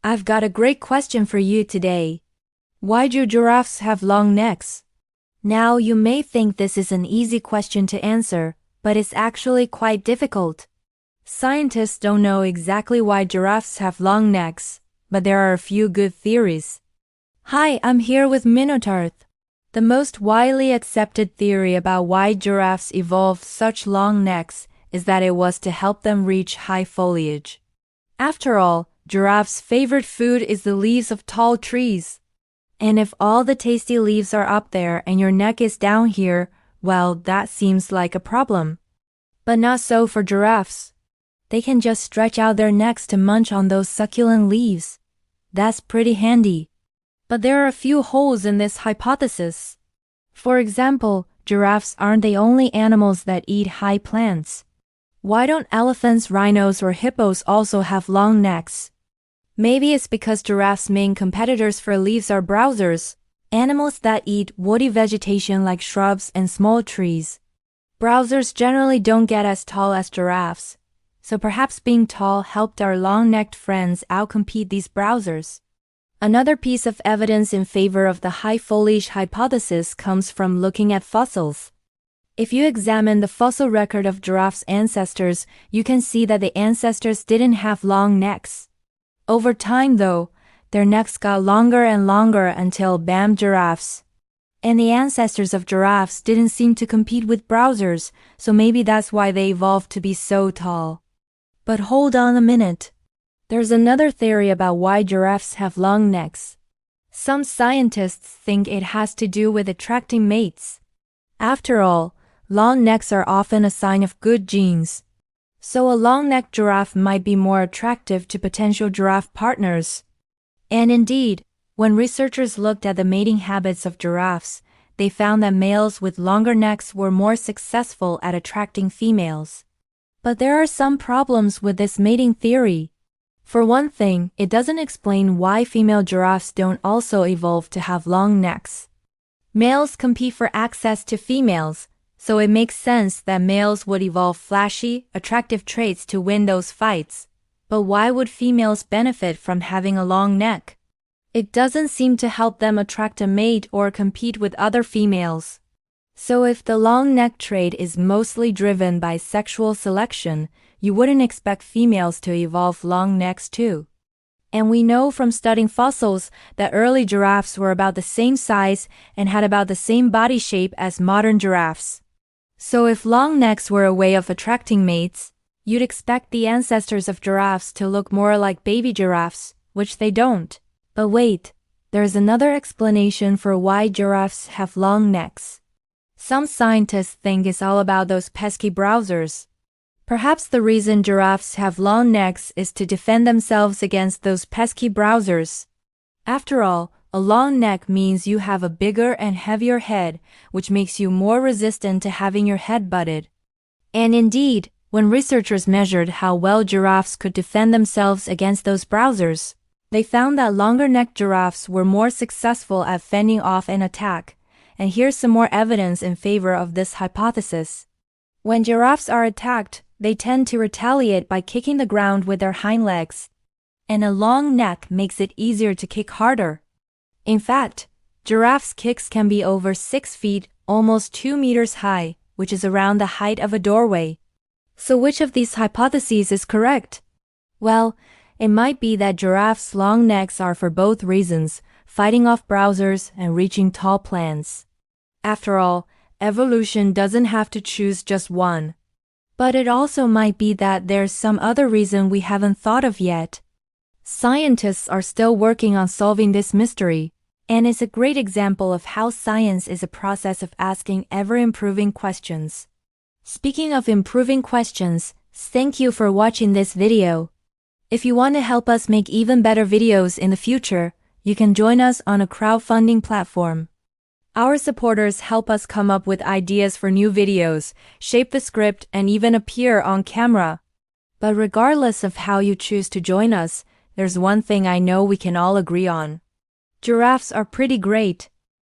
I've got a great question for you today. Why do giraffes have long necks? Now, you may think this is an easy question to answer, but it's actually quite difficult. Scientists don't know exactly why giraffes have long necks, but there are a few good theories. Hi, I'm here with Minotaur. The most widely accepted theory about why giraffes evolved such long necks is that it was to help them reach high foliage. After all, giraffes' favorite food is the leaves of tall trees. And if all the tasty leaves are up there and your neck is down here, well, that seems like a problem. But not so for giraffes. They can just stretch out their necks to munch on those succulent leaves. That's pretty handy. But there are a few holes in this hypothesis. For example, giraffes aren't the only animals that eat high plants. Why don't elephants, rhinos, or hippos also have long necks? Maybe it's because giraffes' main competitors for leaves are browsers, animals that eat woody vegetation like shrubs and small trees. Browsers generally don't get as tall as giraffes, so perhaps being tall helped our long-necked friends outcompete these browsers. Another piece of evidence in favor of the high foliage hypothesis comes from looking at fossils. If you examine the fossil record of giraffes' ancestors, you can see that the ancestors didn't have long necks. Over time, though, their necks got longer and longer until bam, giraffes. And the ancestors of giraffes didn't seem to compete with browsers, so maybe that's why they evolved to be so tall. But hold on a minute. There's another theory about why giraffes have long necks. Some scientists think it has to do with attracting mates. After all, long necks are often a sign of good genes. So a long-necked giraffe might be more attractive to potential giraffe partners. And indeed, when researchers looked at the mating habits of giraffes, they found that males with longer necks were more successful at attracting females. But there are some problems with this mating theory. For one thing, it doesn't explain why female giraffes don't also evolve to have long necks. Males compete for access to females, so it makes sense that males would evolve flashy, attractive traits to win those fights. But why would females benefit from having a long neck? It doesn't seem to help them attract a mate or compete with other females. So if the long neck trait is mostly driven by sexual selection, you wouldn't expect females to evolve long necks too. And we know from studying fossils that early giraffes were about the same size and had about the same body shape as modern giraffes. So if long necks were a way of attracting mates, you'd expect the ancestors of giraffes to look more like baby giraffes, which they don't. But wait, there's another explanation for why giraffes have long necks. Some scientists think it's all about those pesky browsers. Perhaps the reason giraffes have long necks is to defend themselves against those pesky browsers. After all, a long neck means you have a bigger and heavier head, which makes you more resistant to having your head butted. And indeed, when researchers measured how well giraffes could defend themselves against those browsers, they found that longer-necked giraffes were more successful at fending off an attack. And here's some more evidence in favor of this hypothesis. When giraffes are attacked, they tend to retaliate by kicking the ground with their hind legs. And a long neck makes it easier to kick harder. In fact, giraffes' kicks can be over 6 feet, almost 2 meters high, which is around the height of a doorway. So which of these hypotheses is correct? Well, it might be that giraffes' long necks are for both reasons, fighting off browsers and reaching tall plants. After all, evolution doesn't have to choose just one. But it also might be that there's some other reason we haven't thought of yet. Scientists are still working on solving this mystery, and it's a great example of how science is a process of asking ever-improving questions. Speaking of improving questions, thank you for watching this video. If you want to help us make even better videos in the future, you can join us on a crowdfunding platform. Our supporters help us come up with ideas for new videos, shape the script, and even appear on camera. But regardless of how you choose to join us, there's one thing I know we can all agree on. Giraffes are pretty great.